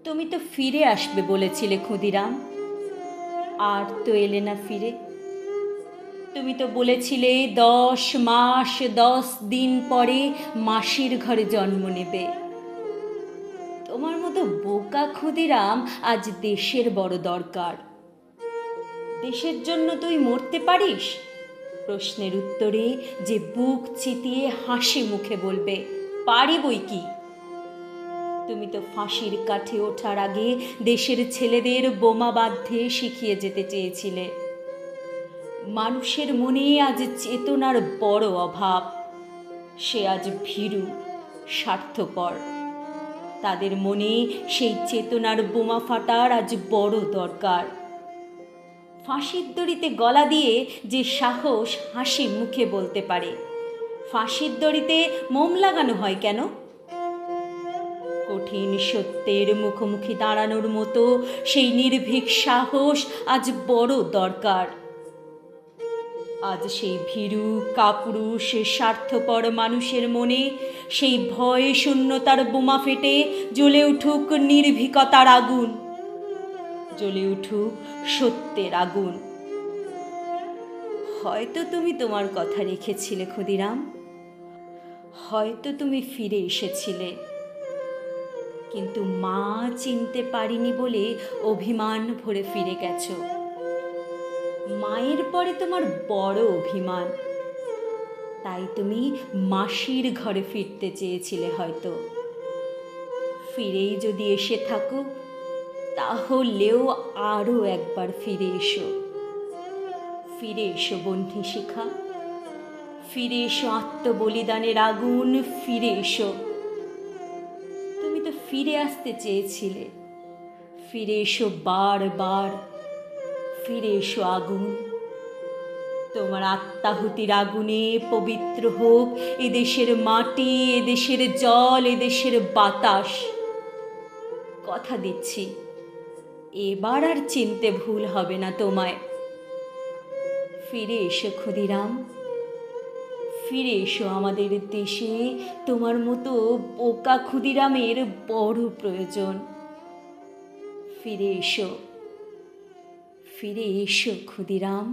তুমি তো ফিরে আসবে বলেছিলে ক্ষুদিরাম, আর তো এলে না ফিরে। তুমি তো বলেছিলে 10 মাস 10 দিন পরে মাসির ঘরে জন্ম নেবে। তোমার মতো বোকা ক্ষুদিরাম আজ দেশের বড় দরকার। দেশের জন্য তুই মরতে পারিস? প্রশ্নের উত্তরে যে বুক চিতিয়ে হাসি মুখে বলবে, পারি বই কি। তুমি তো ফাঁসির কাঠে ওঠার আগে দেশের ছেলেদের বোমা বাঁধতে শিখিয়ে যেতে চেয়েছিলে। মানুষের মনে আজ চেতনার বড় অভাব। সে আজ ভীরু, স্বার্থপর। তাদের মনে সেই চেতনার বোমা ফাটার আজ বড় দরকার। ফাঁসির দড়িতে গলা দিয়ে যে সাহস হাসি মুখে বলতে পারে, ফাঁসির দড়িতে মোম লাগানো হয় কেন? কঠিন সত্যের মুখোমুখি দাঁড়ানোর মতো সেই নির্ভীক সাহস আজ বড় দরকার। আজ সেই ভীরু কাপুরুষ স্বার্থপর মানুষের মনে সেই ভয় শূন্যতার বোমা ফেটে জ্বলে উঠুক নির্ভীকতার আগুন, জ্বলে উঠুক সত্যের আগুন। হয়তো তুমি তোমার কথা রেখেছিলে ক্ষুদিরাম, হয়তো তুমি ফিরে এসেছিলে, কিন্তু মা চিনতে পারিনি বলে অভিমান ভরে ফিরে গেছো। মায়ের পরে তোমার বড় অভিমান, তাই তুমি মাসির ঘরে ফিরতে চেয়েছিলে হয়তো। ফিরেই যদি এসে থাকো, তাহলেও আরও একবার ফিরে এসো। ফিরে এসো বন্ধু শিখা, ফিরে এসো আত্মবলিদানের আগুন, ফিরে এসো। তুমি তো ফিরে আসতে চেয়েছিলে, ফিরে এসো বারবার, ফিরে এসো আগুন। তোমার আত্মাহুতির আগুনে পবিত্র হোক এদেশের মাটি, এদেশের জল, এদেশের বাতাস। কথা দিচ্ছি, এবার আর চিনতে ভুল হবে না তোমায়। ফিরে এসো ক্ষুদিরাম, ফিরে এসো আমাদের দেশে। তোমার মতো বোকা ক্ষুদিরামের বড় প্রয়োজন। ফিরে এসো, ফিরে এসো ক্ষুদিরাম।